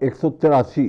183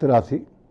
83,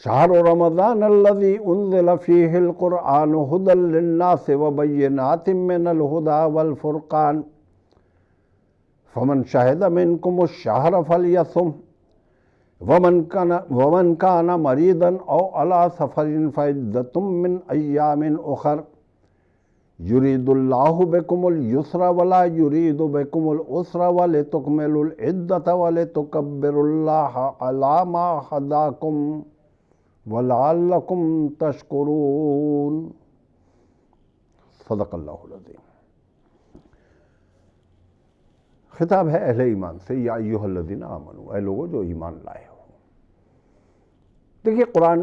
شہر رمضان الذی انزل فیہ القرآن ھدی للناس وبینات من الھدی والفرقان فمن شہد منکم الشہر فلیصم ومن کان مریضا او علی سفر فعدۃ من ایام اخر یرید اللہ بکم اليسر ولا یرید بکم العسر ولتکملوا العدۃ ولتکبروا اللہ علی ما ھداکم وَلَعَلَّكُمْ تَشْكُرُونَ۔ صدق اللہ العظیم۔ خطاب ہے اہل ایمان سے، یا ایھا الذین آمنوا، اے لوگوں جو ایمان لائے ہو۔ دیکھیے قرآن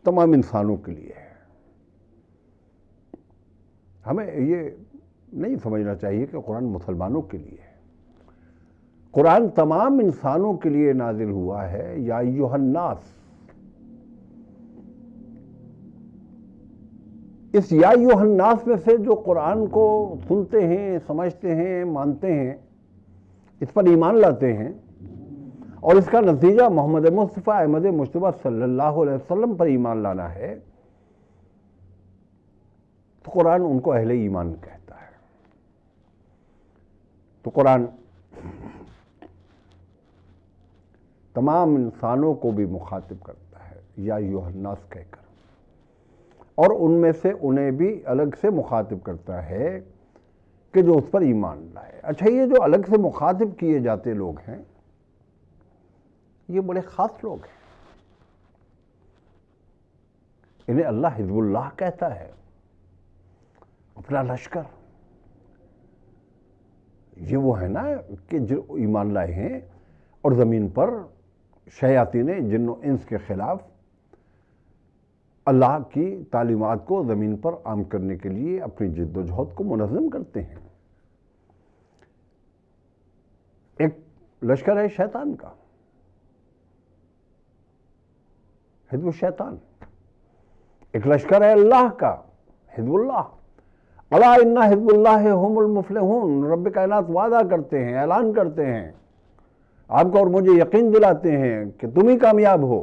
تمام انسانوں کے لیے ہے۔ ہمیں یہ نہیں سمجھنا چاہیے کہ قرآن مسلمانوں کے لیے ہے۔ قرآن تمام انسانوں کے لیے نازل ہوا ہے، یا ایھا الناس۔ اس یا ایھا الناس میں سے جو قرآن کو سنتے ہیں، سمجھتے ہیں، مانتے ہیں، اس پر ایمان لاتے ہیں، اور اس کا نتیجہ محمد مصطفیٰ احمد مجتبیٰ صلی اللہ علیہ وسلم پر ایمان لانا ہے، تو قرآن ان کو اہل ایمان کہتا ہے۔ تو قرآن تمام انسانوں کو بھی مخاطب کرتا ہے یا ایھا الناس کہہ کر، اور ان میں سے انہیں بھی الگ سے مخاطب کرتا ہے کہ جو اس پر ایمان لائے۔ اچھا، یہ جو الگ سے مخاطب کیے جاتے لوگ ہیں، یہ بڑے خاص لوگ ہیں۔ انہیں اللہ حزب اللہ کہتا ہے، اپنا لشکر۔ یہ وہ ہے نا کہ جو ایمان لائے ہیں اور زمین پر شیاطین جن و انس کے خلاف اللہ کی تعلیمات کو زمین پر عام کرنے کے لیے اپنی جد و جہد کو منظم کرتے ہیں۔ ایک لشکر ہے شیطان کا، حزب الشیطان۔ ایک لشکر ہے اللہ کا، حزب اللہ۔ الا ان حزب اللہ هم المفلحون۔ رب کائنات وعدہ کرتے ہیں، اعلان کرتے ہیں، آپ کو اور مجھے یقین دلاتے ہیں کہ تم ہی کامیاب ہو،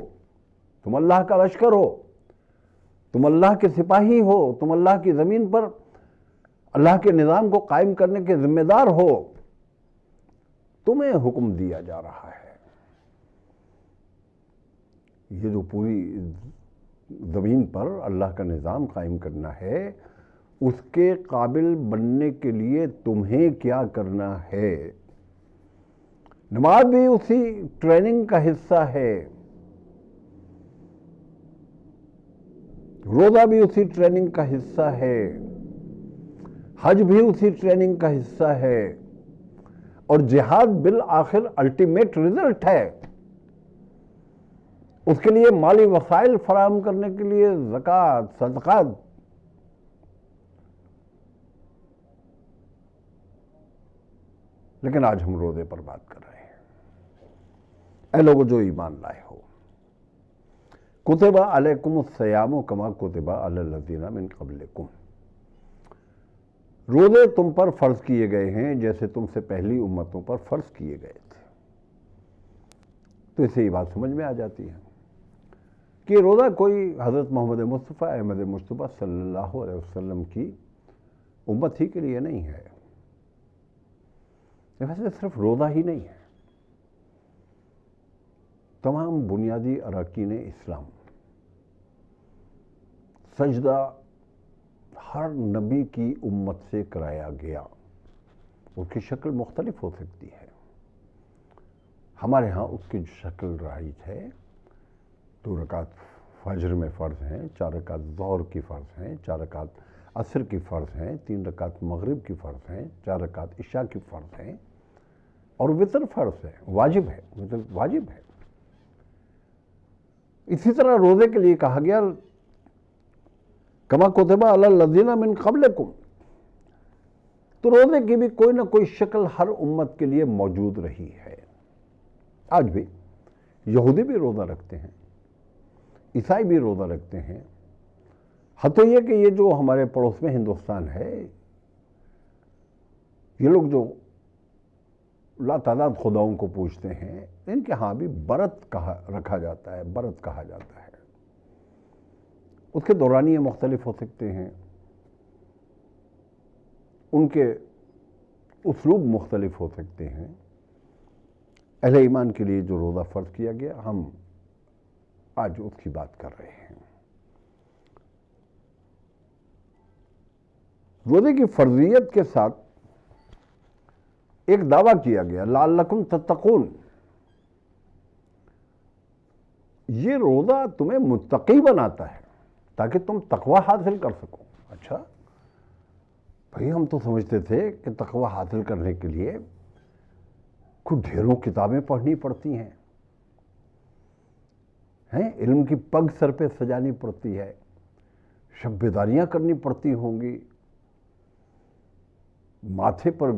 تم اللہ کا لشکر ہو، تم اللہ کے سپاہی ہو، تم اللہ کی زمین پر اللہ کے نظام کو قائم کرنے کے ذمہ دار ہو، تمہیں حکم دیا جا رہا ہے۔ یہ جو پوری زمین پر اللہ کا نظام قائم کرنا ہے، اس کے قابل بننے کے لیے تمہیں کیا کرنا ہے؟ نماز بھی اسی ٹریننگ کا حصہ ہے، روزہ بھی اسی ٹریننگ کا حصہ ہے، حج بھی اسی ٹریننگ کا حصہ ہے، اور جہاد بالآخر الٹیمیٹ رزلٹ ہے۔ اس کے لیے مالی وسائل فراہم کرنے کے لیے زکوٰۃ، صدقات۔ لیکن آج ہم روزے پر بات کر رہے ہیں۔ اے لوگوں جو ایمان لائے ہو، کتب علیکم الصیام کما کتب علی الذین من قبلکم۔ روزے تم پر فرض کیے گئے ہیں جیسے تم سے پہلی امتوں پر فرض کیے گئے تھے۔ تو اسے یہ بات سمجھ میں آ جاتی ہے کہ روزہ کوئی حضرت محمد مصطفیٰ احمد مجتبیٰ صلی اللہ علیہ وسلم کی امت ہی کے لیے نہیں ہے۔ ویسے صرف روزہ ہی نہیں ہے، تمام بنیادی اراکین اسلام، سجدہ ہر نبی کی امت سے کرایا گیا۔ اس کی شکل مختلف ہو سکتی ہے، ہمارے ہاں اس کی شکل رائج ہے۔ 2 رکعت فجر میں فرض ہیں، 4 رکعت ظہر کی فرض ہیں، 4 رکعت عصر کی فرض ہیں، 3 رکعت مغرب کی فرض ہیں، 4 رکعت عشاء کی فرض ہیں، اور وتر فرض ہے، واجب ہے، وتر واجب ہے۔ اسی طرح روزے کے لیے کہا گیا کما کتب علی الذین من قبلکم۔ تو روزے کی بھی کوئی نہ کوئی شکل ہر امت کے لیے موجود رہی ہے۔ آج بھی یہودی بھی روزہ رکھتے ہیں، عیسائی بھی روزہ رکھتے ہیں۔ حتیٰ یہ کہ یہ جو ہمارے پڑوس میں ہندوستان ہے، یہ لوگ جو لاتعداد خداؤں کو پوجتے ہیں، ان کے ہاں بھی برت رکھا جاتا ہے، برت کہا جاتا ہے۔ اس کے دورانیے مختلف ہو سکتے ہیں، ان کے اسلوب مختلف ہو سکتے ہیں۔ اہل ایمان کے لیے جو روزہ فرض کیا گیا، ہم آج اس کی بات کر رہے ہیں۔ روزے کی فرضیت کے ساتھ ایک دعویٰ کیا گیا، لعلکم تتقون، یہ روزہ تمہیں متقی بناتا ہے تاکہ تم تقوی حاصل کر سکو۔ اچھا بھئی، ہم تو سمجھتے تھے کہ تقوی حاصل کرنے کے لیے کچھ ڈھیروں کتابیں پڑھنی پڑتی ہیں، علم کی پگ سر پہ سجانی پڑتی ہے، شب بیداریاں کرنی پڑتی ہوں گی، ماتھے پر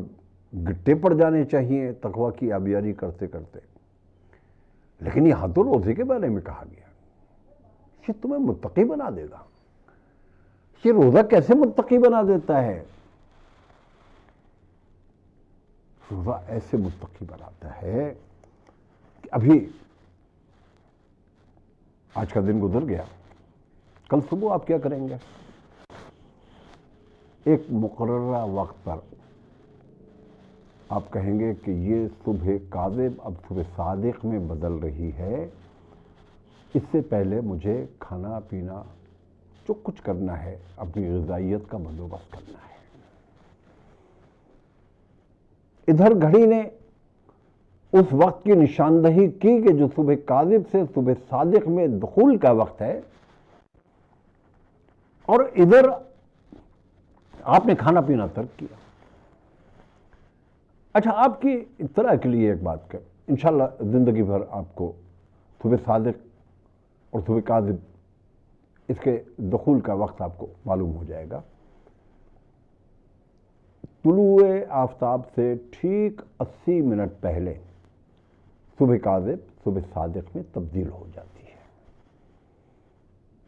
گٹے پڑ جانے چاہیے تقوی کی آبیاری کرتے کرتے۔ لیکن یہاں تو روزے کے بارے میں کہا گیا، یہ تمہیں متقی بنا دے گا۔ یہ روزہ کیسے متقی بنا دیتا ہے؟ روزہ ایسے متقی بناتا ہے کہ ابھی آج کا دن گزر گیا، کل صبح آپ کیا کریں گے؟ ایک مقررہ وقت پر آپ کہیں گے کہ یہ صبح کاذب اب صبح صادق میں بدل رہی ہے، اس سے پہلے مجھے کھانا پینا جو کچھ کرنا ہے، اپنی غذائیت کا بندوبست کرنا ہے۔ ادھر گھڑی نے اس وقت کی نشاندہی کی کہ جو صبح کاذب سے صبح صادق میں دخول کا وقت ہے، اور ادھر آپ نے کھانا پینا ترک کیا۔ اچھا، آپ کی اطلاع کے لیے ایک بات کر، انشاءاللہ زندگی بھر آپ کو صبح صادق اور صبح کاذب اس کے دخول کا وقت آپ کو معلوم ہو جائے گا۔ طلوع آفتاب سے ٹھیک 80 منٹ پہلے صبح کاذب صبح صادق میں تبدیل ہو جاتی ہے۔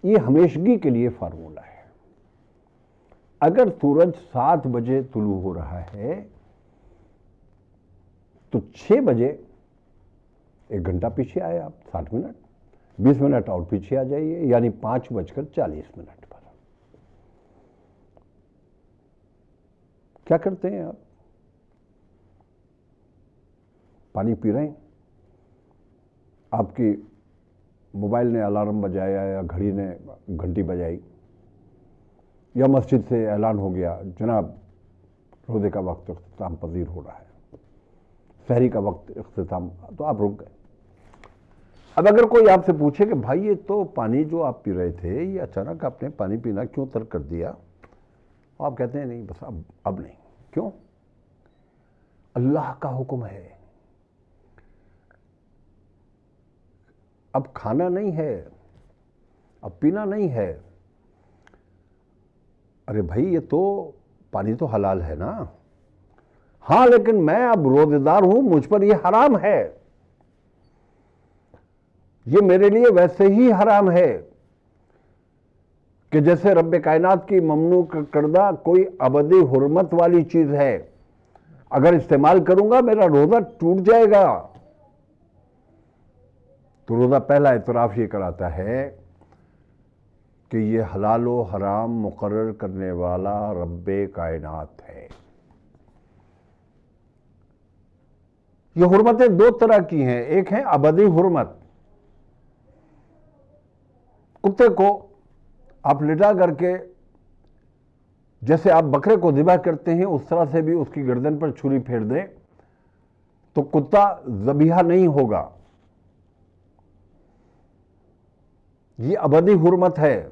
یہ ہمیشگی کے لیے فارمولہ ہے۔ اگر سورج 7 بجے طلوع ہو رہا ہے تو 6 بجے 1 گھنٹہ پیچھے آئے آپ، 60 منٹ، 20 منٹ اور پیچھے آ جائیے، یعنی 5:40 پر۔ کیا کرتے ہیں آپ؟ پانی پی رہے ہیں، آپ کی موبائل نے الارم بجایا یا گھڑی نے گھنٹی بجائی یا مسجد سے اعلان ہو گیا جناب روزے کا وقت اختتام پذیر ہو رہا ہے، سحری کا وقت اختتام، تو آپ رک گئے۔ اب اگر کوئی آپ سے پوچھے کہ بھائی یہ تو پانی جو آپ پی رہے تھے، یہ اچانک آپ نے پانی پینا کیوں ترک کر دیا؟ آپ کہتے ہیں نہیں، بس اب نہیں۔ کیوں؟ اللہ کا حکم ہے، اب کھانا نہیں ہے، اب پینا نہیں ہے۔ ارے بھائی، یہ تو پانی تو حلال ہے نا؟ ہاں، لیکن میں اب روزہ دار ہوں، مجھ پر یہ حرام ہے، یہ میرے لیے ویسے ہی حرام ہے کہ جیسے رب کائنات کی ممنوع کردہ کوئی ابدی حرمت والی چیز ہے، اگر استعمال کروں گا میرا روزہ ٹوٹ جائے گا۔ تو روزہ پہلا اعتراف یہ کراتا ہے کہ یہ حلال و حرام مقرر کرنے والا رب کائنات ہے۔ یہ حرمتیں 2 طرح کی ہیں، ایک ہے ابدی حرمت، کتے کو آپ لٹا کر کے جیسے آپ بکرے کو ذبح کرتے ہیں اس طرح سے بھی اس کی گردن پر چھری پھیر دیں تو کتا ذبیحہ نہیں ہوگا، یہ ابدی حرمت ہے۔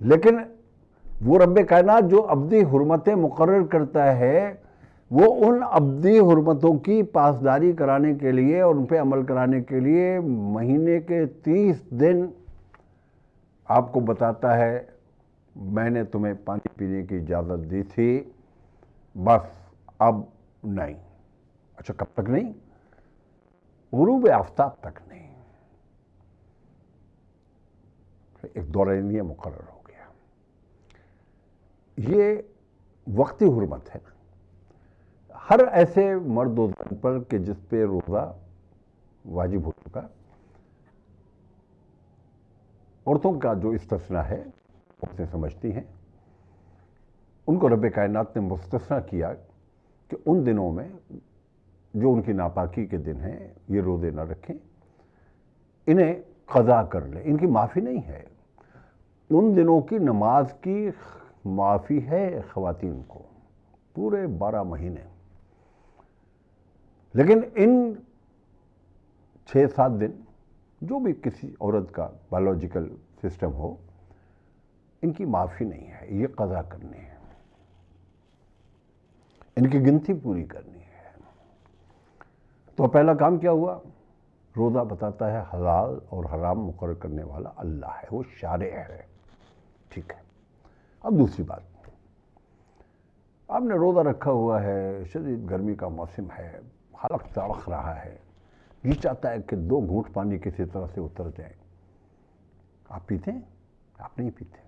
لیکن وہ رب کائنات جو ابدی حرمتیں مقرر کرتا ہے، وہ ان ابدی حرمتوں کی پاسداری کرانے کے لیے اور ان پہ عمل کرانے کے لیے مہینے کے 30 دن آپ کو بتاتا ہے میں نے تمہیں پانی پینے کی اجازت دی تھی، بس اب نہیں۔ اچھا، کب تک نہیں؟ غروب آفتاب تک نہیں۔ ایک دورانیہ مقرر ہو گیا۔ یہ وقتی حرمت ہے نا، ہر ایسے مرد و زن پر کہ جس پہ روزہ واجب ہو چکا، عورتوں کا جو استثناء ہے عورتیں سمجھتی ہیں، ان کو رب کائنات نے مستثنیٰ کیا کہ ان دنوں میں جو ان کی ناپاکی کے دن ہیں یہ روزے نہ رکھیں، انہیں قضا کر لیں، ان کی معافی نہیں ہے، ان دنوں کی نماز کی معافی ہے خواتین کو پورے 12 مہینے، لیکن ان 6-7 دن جو بھی کسی عورت کا بایولوجیکل سسٹم ہو، ان کی معافی نہیں ہے، یہ قضا کرنی ہے، ان کی گنتی پوری کرنی ہے۔ تو پہلا کام کیا ہوا؟ روزہ بتاتا ہے حلال اور حرام مقرر کرنے والا اللہ ہے، وہ شارع ہے، ٹھیک ہے۔ اب دوسری بات، آپ نے روزہ رکھا ہوا ہے، شدید گرمی کا موسم ہے، حلق تڑخ رہا ہے، یہ چاہتا ہے کہ 2 گھونٹ پانی کسی طرح سے اتر جائیں، آپ پیتے ہیں؟ آپ نہیں پیتے،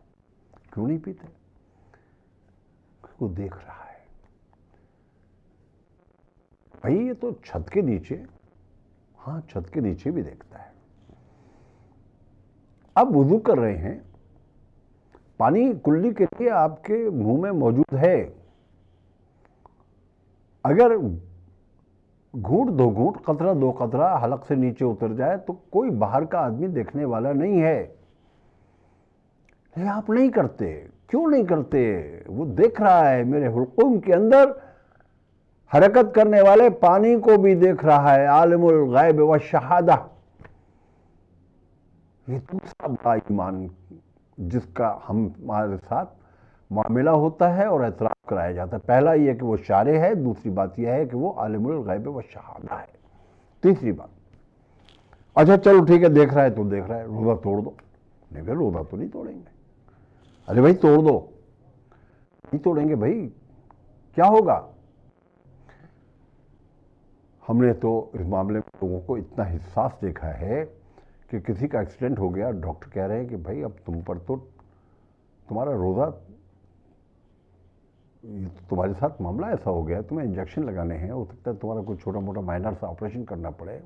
کیوں نہیں پیتے؟ وہ دیکھ رہا ہے، بھائی یہ تو چھت کے نیچے، ہاں چھت کے نیچے بھی دیکھتا ہے۔ اب وضو کر رہے ہیں، پانی کلی کے لیے آپ کے منہ میں موجود ہے، اگر گھونٹ 2 گھونٹ، قطرہ 2 قطرہ حلق سے نیچے اتر جائے تو کوئی باہر کا آدمی دیکھنے والا نہیں ہے، لیکن آپ نہیں کرتے، کیوں نہیں کرتے؟ وہ دیکھ رہا ہے، میرے حلقوم کے اندر حرکت کرنے والے پانی کو بھی دیکھ رہا ہے، عالم الغیب والشہادہ۔ یہ دوسرا بڑا ایمان جس کا ہمارے ساتھ معاملہ ہوتا ہے اور اعتراف کرایا جاتا ہے۔ پہلا یہ کہ وہ شارع ہے، دوسری بات یہ ہے کہ وہ عالم الغیب والشہادہ ہے۔ تیسری بات، اچھا چلو ٹھیک ہے، دیکھ رہا ہے تو دیکھ رہا ہے، روزہ توڑ دو۔ نہیں بھائی روزہ تو نہیں توڑیں گے۔ ارے بھائی توڑ دو، نہیں توڑیں گے بھائی، کیا ہوگا؟ ہم نے تو اس معاملے میں لوگوں کو اتنا حساس دیکھا ہے کہ کسی کا ایکسیڈنٹ ہو گیا، ڈاکٹر کہہ رہے ہیں کہ بھائی اب تم پر تو تمہارا روزہ، تمہارے ساتھ معاملہ ایسا ہو گیا، تمہیں انجیکشن لگانے ہیں، ہو سکتا ہے تمہارا کوئی چھوٹا موٹا مائنر سا آپریشن کرنا پڑے۔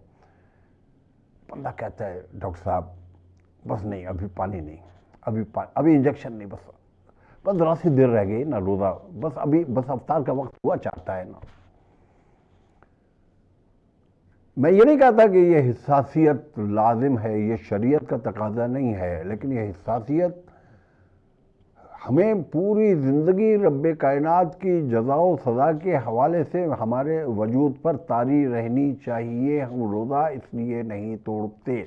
بندہ کہتا ہے ڈاکٹر صاحب بس نہیں، ابھی پانی نہیں، ابھی انجیکشن نہیں، بس ذرا سی دیر رہ گئی نا، روزہ بس بس افطار کا وقت ہوا چاہتا ہے نا۔ میں یہ نہیں کہتا کہ یہ حساسیت لازم ہے، یہ شریعت کا تقاضا نہیں ہے، لیکن یہ حساسیت ہمیں پوری زندگی رب کائنات کی جزا و سزا کے حوالے سے ہمارے وجود پر طاری رہنی چاہیے۔ ہم روزہ اس لیے نہیں توڑتے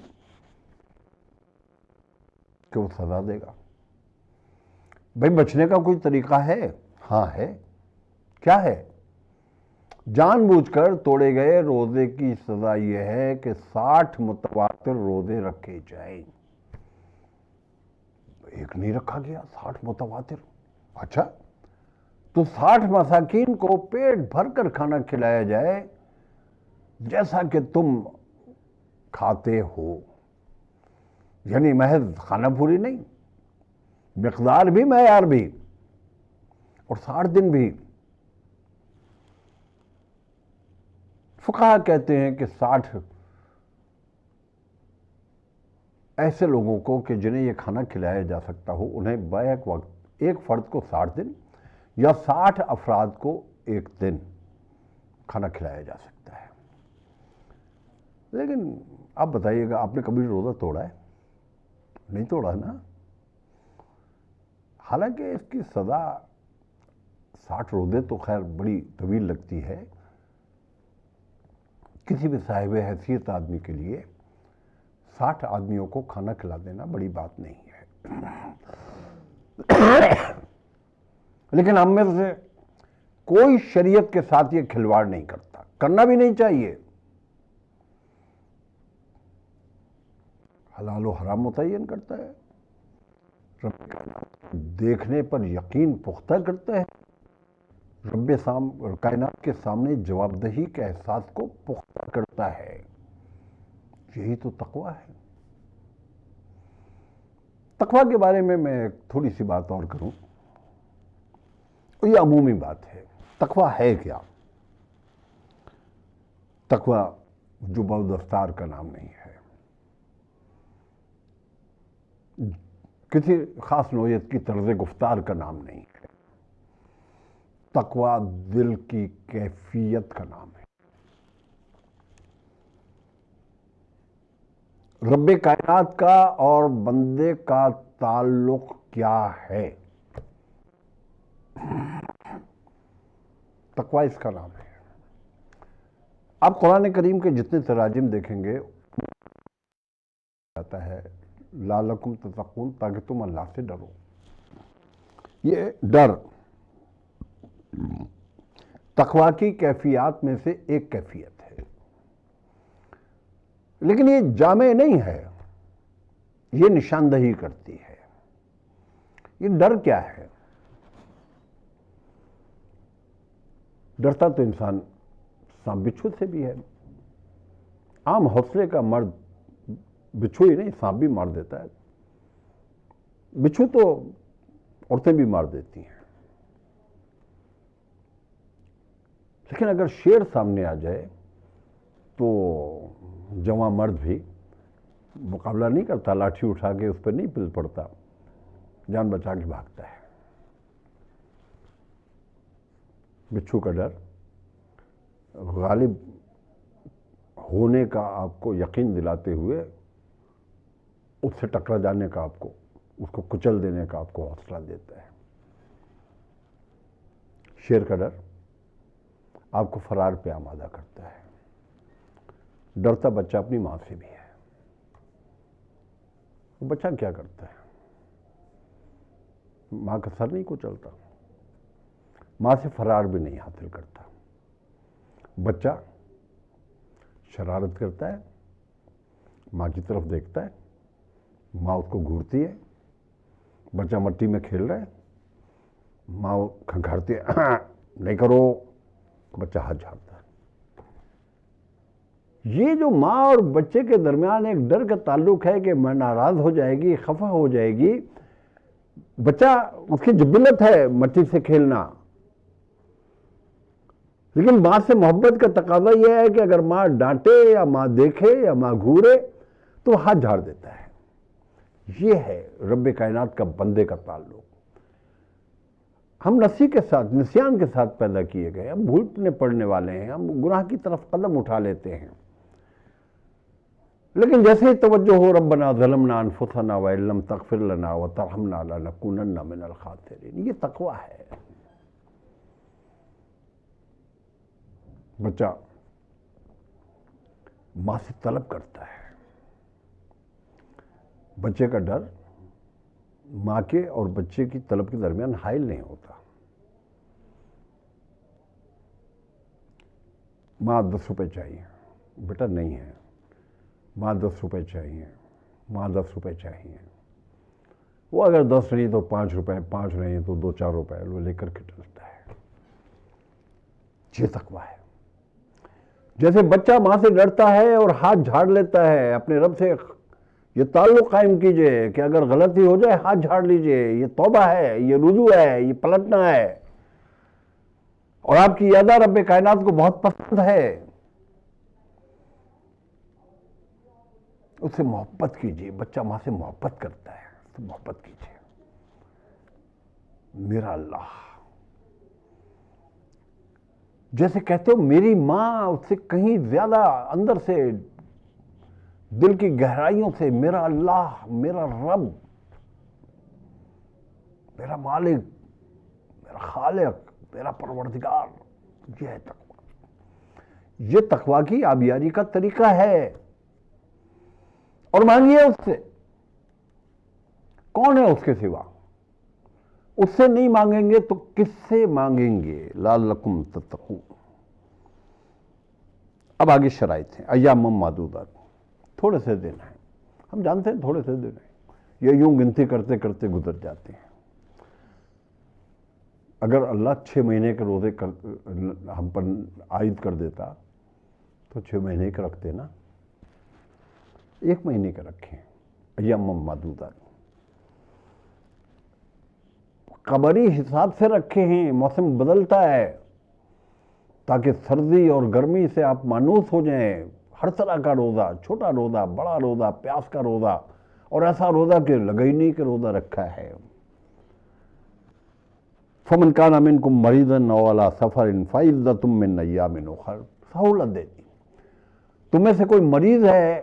کہ وہ سزا دے گا۔ بھائی بچنے کا کوئی طریقہ ہے؟ ہاں ہے، کیا ہے؟ جان بوجھ کر توڑے گئے روزے کی سزا یہ ہے کہ 60 متواتر روزے رکھے جائیں۔ ایک نہیں رکھا گیا، 60 متواتر، اچھا تو 60 مساکین کو پیٹ بھر کر کھانا کھلایا جائے جیسا کہ تم کھاتے ہو، یعنی محض کھانا پوری نہیں، مقدار بھی معیار بھی، اور 60 دن بھی۔ فقہا کہتے ہیں کہ 60 ایسے لوگوں کو کہ جنہیں یہ کھانا کھلایا جا سکتا ہو، انہیں بیک وقت ایک فرد کو 60 دن یا 60 افراد کو 1 دن کھانا کھلایا جا سکتا ہے۔ لیکن آپ بتائیے گا، آپ نے کبھی روزہ توڑا ہے؟ نہیں توڑا نا۔ حالانکہ اس کی سزا 60 روزے تو خیر بڑی طویل لگتی ہے، کسی بھی صاحب حیثیت آدمی کے لیے 60 آدمیوں کو کھانا کھلا دینا بڑی بات نہیں ہے۔ لیکن ہم میں سے کوئی شریعت کے ساتھ یہ کھلواڑ نہیں کرتا، کرنا بھی نہیں چاہیے۔ حلال و حرام متعین کرتا ہے، رب دیکھنے پر یقین پختہ کرتا ہے، رب کائنات کے سامنے جواب دہی کے احساس کو پختہ کرتا ہے۔ یہی تو تقویٰ ہے۔ تقویٰ کے بارے میں تھوڑی سی بات اور کروں، یہ عمومی بات ہے۔ تقویٰ ہے کیا؟ تقوی جبہ و دستار کا نام نہیں ہے، کسی خاص نوعیت کی طرز گفتار کا نام نہیں ہے، تقوی دل کی کیفیت کا نام ہے۔ رب کائنات کا اور بندے کا تعلق کیا ہے؟ تقوی اس کا نام ہے۔ آپ قرآن کریم کے جتنے تراجم دیکھیں گے آتا ہے لعلکم تتقون، تاکہ تم اللہ سے ڈرو۔ یہ ڈر تقوی کی کیفیات میں سے ایک کیفیت ہے، لیکن یہ جامع نہیں ہے، یہ نشاندہی کرتی ہے۔ یہ ڈر کیا ہے؟ ڈرتا تو انسان سانپ بچھو سے بھی ہے۔ عام حوصلے کا مرد بچھو ہی نہیں، سانپ بھی مار دیتا ہے۔ بچھو تو عورتیں بھی مار دیتی ہیں، لیکن اگر شیر سامنے آ جائے تو جواں مرد بھی مقابلہ نہیں کرتا، لاٹھی اٹھا کے اس پہ نہیں پل پڑتا، جان بچا کے بھاگتا ہے۔ بچھو کا ڈر غالب ہونے کا آپ کو یقین دلاتے ہوئے اس سے ٹکرا جانے کا، آپ کو اس کو کچل دینے کا آپ کو حوصلہ دیتا ہے۔ شیر کا ڈر آپ کو فرار پہ آمادہ کرتا ہے۔ ڈرتا بچہ اپنی ماں سے بھی ہے۔ بچہ کیا کرتا ہے؟ ماں کا سر نہیں کچلتا، ماں سے فرار بھی نہیں حاصل کرتا۔ بچہ شرارت کرتا ہے، ماں کی طرف دیکھتا ہے، ماں اس کو گھورتی ہے۔ بچہ مٹی میں کھیل رہا ہے، ماں کھنکھارتی ہے، نہیں کرو، بچہ ہاتھ جھاڑتا ہے۔ یہ جو ماں اور بچے کے درمیان ایک ڈر کا تعلق ہے کہ میں ناراض ہو جائے گی، خفا ہو جائے گی۔ بچہ اس کی جبلت ہے مٹی سے کھیلنا، لیکن ماں سے محبت کا تقاضا یہ ہے کہ اگر ماں ڈانٹے یا ماں دیکھے یا ماں گھورے تو ہاتھ جھاڑ دیتا ہے۔ یہ ہے رب کائنات کا بندے کا تعلق۔ ہم نسی کے ساتھ، نسیان کے ساتھ پیدا کیے گئے، ہم بھولنے پڑنے والے ہیں، ہم گناہ کی طرف قدم اٹھا لیتے ہیں، لیکن جیسے ہی توجہ ہو ربنا ظلمنا انفسنا وان لم تغفر لنا وترحمنا لنکونن من الخاسرین، یہ تقوی ہے۔ بچہ ماں سے طلب کرتا ہے۔ بچے کا ڈر ماں کے اور بچے کی طلب کے درمیان حائل نہیں ہوتا۔ ماں 10 روپے چاہیے، بیٹا نہیں ہے۔ ماں 10 روپے چاہیے، ماں 10 روپے چاہیے۔ وہ اگر 10 نہیں تو 5 روپے، 5 نہیں تو 2-4 روپے وہ لے کر کے چلتا ہے۔ یہ تقوی ہے۔ جیسے بچہ ماں سے ڈرتا ہے اور ہاتھ جھاڑ لیتا ہے، اپنے رب سے یہ تعلق قائم کیجئے کہ اگر غلطی ہو جائے ہاتھ جھاڑ لیجئے، یہ توبہ ہے، یہ رجوع ہے، یہ پلٹنا ہے، اور آپ کی ادا رب کائنات کو بہت پسند ہے۔ اس سے محبت کیجئے۔ بچہ ماں سے محبت کرتا ہے، اس سے محبت کیجئے۔ میرا اللہ، جیسے کہتے ہو میری ماں، اس سے کہیں زیادہ اندر سے، دل کی گہرائیوں سے میرا اللہ، میرا رب، میرا مالک، میرا خالق، میرا پروردگار، یہ ہے تقوی۔ یہ تقوی کی آبیاری کا طریقہ ہے۔ اور مانگیے اس سے، کون ہے اس کے سوا؟ اس سے نہیں مانگیں گے تو کس سے مانگیں گے؟ لعلکم تتقون۔ اب آگے شرائط ہیں، ایام معدودات، تھوڑے سے دن ہیں، ہم جانتے ہیں تھوڑے سے دن ہیں، یہ یوں گنتی کرتے کرتے گزر جاتے ہیں۔ اگر اللہ 6 مہینے کے روزے ہم پر عائد کر دیتا تو 6 مہینے کے رکھتے نا، 1 مہینے کے رکھیں، ایام معدودات۔ قمری حساب سے رکھے ہیں، موسم بدلتا ہے، تاکہ سردی اور گرمی سے آپ مانوس ہو جائیں. ہر طرح کا روزہ، چھوٹا روزہ، بڑا روزہ، پیاس کا روزہ، اور ایسا روزہ کہ لگا ہی نہیں کہ روزہ رکھا ہے. فمن کان منکم مریضا او علی سفر فعدۃ من ایام اخر، سہولت دے دی. تم میں سے کوئی مریض ہے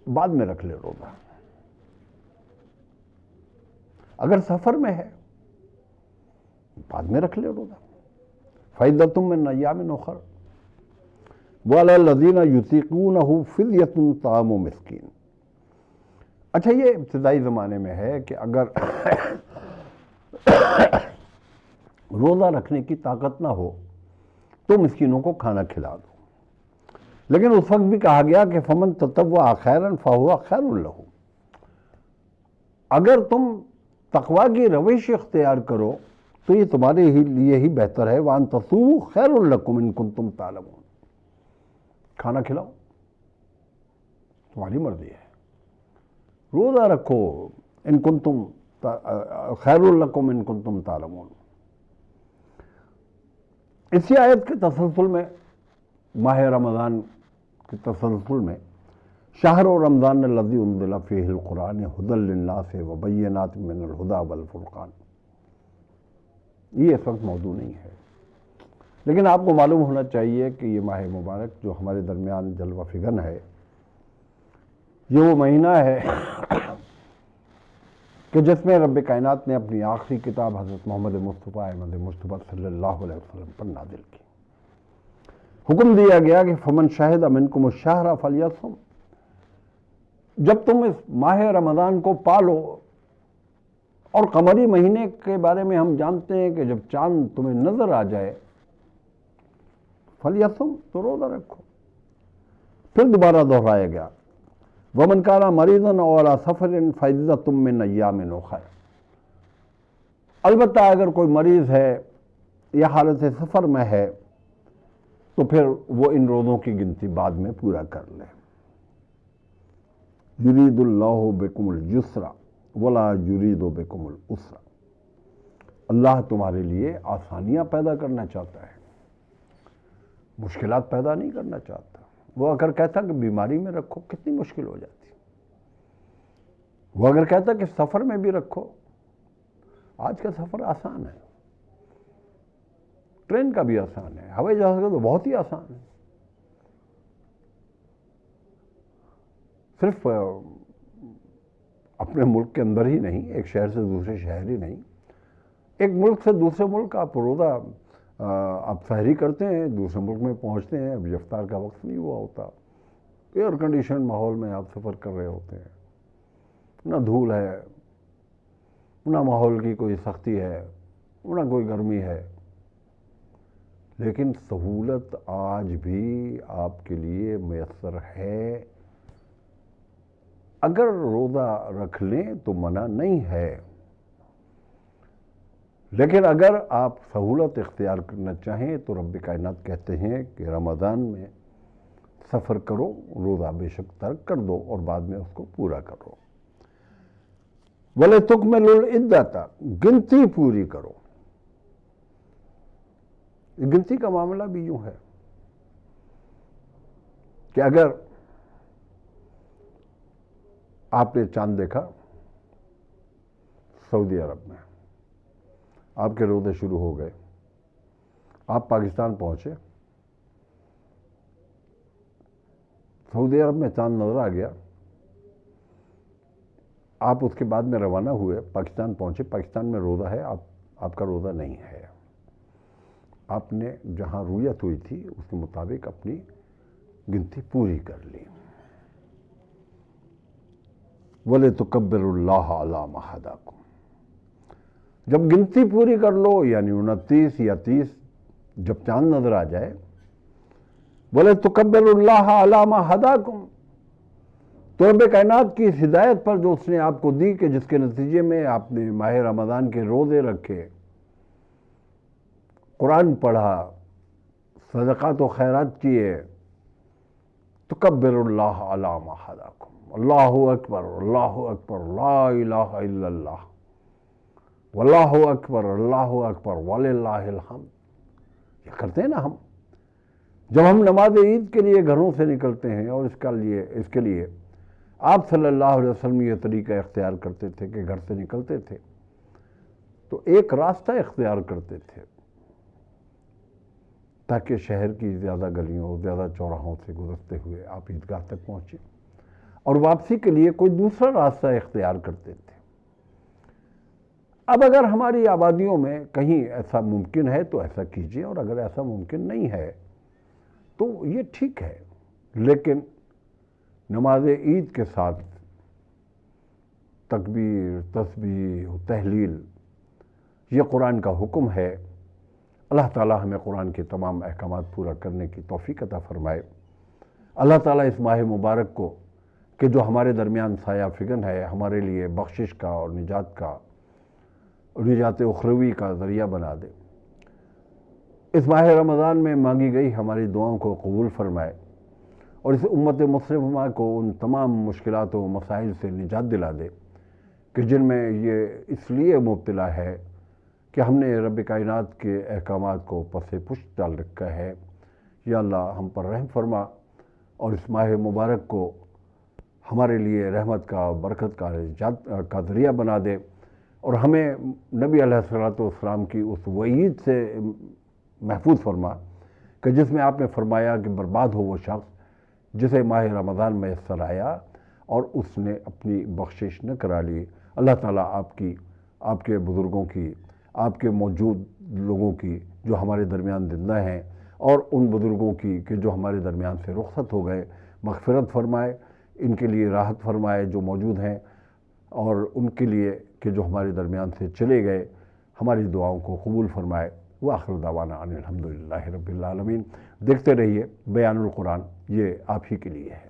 بعد میں رکھ لے روزہ. اگر سفر میں ہے بعد میں رکھ لے روزہ. فعدۃ من ایام اخر وعلی الذین یطیقونہ فدیۃ طعام مسکین. اچھا، یہ ابتدائی زمانے میں ہے کہ اگر روزہ رکھنے کی طاقت نہ ہو تو مسکینوں کو کھانا کھلا دو. لیکن اس وقت بھی کہا گیا کہ فمن تطوع خیرا فہو خیر لہ. اگر تم تقویٰ کی روش اختیار کرو تو یہ تمہارے لیے ہی بہتر ہے. وان تصوموا خیر لکم ان کنتم تعلمون. کھانا کھلاؤ، تمہاری مرضی ہے. روزہ رکھو ان کنتم خیر لکم ان کنتم تعلمون. اسی آیت کے تسلسل میں، ماہ رمضان کے تسلسل میں، شہر رمضان الذی انزل فیہ القرآن ھدی للناس وبینات من الھدی والفرقان، یہ اس وقت موضوع نہیں ہے. لیکن آپ کو معلوم ہونا چاہیے کہ یہ ماہ مبارک جو ہمارے درمیان جلوہ فگن ہے، یہ وہ مہینہ ہے کہ جس میں رب کائنات نے اپنی آخری کتاب حضرت محمد مصطفیٰ احمد مجتبیٰ صلی اللہ علیہ وسلم پر نازل کی. حکم دیا گیا کہ فمن شہد منکم الشہر فلیصم. جب تم اس ماہ رمضان کو پالو، اور قمری مہینے کے بارے میں ہم جانتے ہیں کہ جب چاند تمہیں نظر آ جائے فلیصم، تو روزہ رکھو. پھر دوبارہ دہرایا گیا ومن کان مریضا او علی سفر فعدۃ من ایام اخر. البتہ اگر کوئی مریض ہے یا حالت سفر میں ہے تو پھر وہ ان روزوں کی گنتی بعد میں پورا کر لے. یرید اللہ بکم الیسر ولا یرید بکم العسر. اللہ تمہارے لیے آسانیاں پیدا کرنا چاہتا ہے، مشکلات پیدا نہیں کرنا چاہتا. وہ اگر کہتا کہ بیماری میں رکھو، کتنی مشکل ہو جاتی. وہ اگر کہتا کہ سفر میں بھی رکھو، آج کا سفر آسان ہے، ٹرین کا بھی آسان ہے، ہوائی جہاز کا تو بہت ہی آسان ہے. صرف اپنے ملک کے اندر ہی نہیں، ایک شہر سے دوسرے شہر ہی نہیں، ایک ملک سے دوسرے ملک آپ روزہ آپ سحری کرتے ہیں، دوسرے ملک میں پہنچتے ہیں، اب افطار کا وقت نہیں ہوا ہوتا، ایئر کنڈیشن ماحول میں آپ سفر کر رہے ہوتے ہیں، نہ دھول ہے، نہ ماحول کی کوئی سختی ہے، نہ کوئی گرمی ہے. لیکن سہولت آج بھی آپ کے لیے میسر ہے. اگر روزہ رکھ لیں تو منع نہیں ہے، لیکن اگر آپ سہولت اختیار کرنا چاہیں تو رب کائنات کہتے ہیں کہ رمضان میں سفر کرو، روزہ بے شک ترک کر دو اور بعد میں اس کو پورا کرو. وَلِتُكْمِلُوا الْعِدَّةَ، گنتی پوری کرو. گنتی کا معاملہ بھی یوں ہے کہ اگر آپ نے چاند دیکھا سعودی عرب میں، آپ کے روزے شروع ہو گئے، آپ پاکستان پہنچے، سعودی عرب میں چاند نظر آ گیا، آپ اس کے بعد میں روانہ ہوئے، پاکستان پہنچے، پاکستان میں روزہ ہے، آپ کا روزہ نہیں ہے. آپ نے جہاں رویت ہوئی تھی اس کے مطابق اپنی گنتی پوری کر لی. وَلِتُكَبِّرُوا اللَّهَ عَلَىٰ مَا هَدَاكُمْ. جب گنتی پوری کر لو، یعنی 29 یا 30 جب چاند نظر آ جائے، وَلِتُكَبِّرُوا اللَّهَ عَلَىٰ مَا هَدَاكُمْ، تو رب کائنات کی اس ہدایت پر جو اس نے آپ کو دی کہ جس کے نتیجے میں آپ نے ماہ رمضان کے روزے رکھے، قرآن پڑھا، صدقات و خیرات کیے، تکبر اللہ علی ما ہداکم. اللہ اکبر، اللہ اکبر، لا الہ الا اللہ، واللہ اکبر، اللہ اکبر، وللہ الحمد. یہ کرتے ہیں نا ہم، جب ہم نماز عید کے لیے گھروں سے نکلتے ہیں اور اس کے لیے آپ صلی اللہ علیہ وسلم یہ طریقہ اختیار کرتے تھے کہ گھر سے نکلتے تھے تو ایک راستہ اختیار کرتے تھے تاکہ شہر کی زیادہ گلیوں زیادہ چوراہوں سے گزرتے ہوئے آپ عیدگاہ تک پہنچیں، اور واپسی کے لیے کوئی دوسرا راستہ اختیار کرتے تھے۔ اب اگر ہماری آبادیوں میں کہیں ایسا ممکن ہے تو ایسا کیجیے، اور اگر ایسا ممکن نہیں ہے تو یہ ٹھیک ہے، لیکن نماز عید کے ساتھ تکبیر، تسبیح و تحلیل یہ قرآن کا حکم ہے۔ اللہ تعالی ہمیں قرآن کے تمام احکامات پورا کرنے کی توفیق عطا فرمائے۔ اللہ تعالی اس ماہ مبارک کو کہ جو ہمارے درمیان سایہ فگن ہے، ہمارے لیے بخشش کا اور نجات اخروی کا ذریعہ بنا دے۔ اس ماہ رمضان میں مانگی گئی ہماری دعاؤں کو قبول فرمائے، اور اس امت مسلمہ کو ان تمام مشکلات و مسائل سے نجات دلا دے کہ جن میں یہ اس لیے مبتلا ہے کہ ہم نے رب کائنات کے احکامات کو پس پشت ڈال رکھا ہے۔ یا اللہ ہم پر رحم فرما، اور اس ماہ مبارک کو ہمارے لیے رحمت کا، برکت کا، نجات کا ذریعہ بنا دے، اور ہمیں نبی علیہ الصلوۃ والسلام کی اس وعید سے محفوظ فرما کہ جس میں آپ نے فرمایا کہ برباد ہو وہ شخص جسے ماہ رمضان میسر آیا اور اس نے اپنی بخشش نہ کرا لی۔ اللہ تعالیٰ آپ کے بزرگوں کی، آپ کے موجود لوگوں کی جو ہمارے درمیان زندہ ہیں، اور ان بزرگوں کی کہ جو ہمارے درمیان سے رخصت ہو گئے، مغفرت فرمائے، ان کے لیے راحت فرمائے جو موجود ہیں، اور ان کے لیے کہ جو ہمارے درمیان سے چلے گئے ہماری دعاؤں کو قبول فرمائے۔ وآخر دعوانا ان الحمدللہ رب العالمین۔ دیکھتے رہیے بیان القرآن، یہ آپ ہی کے لیے ہے۔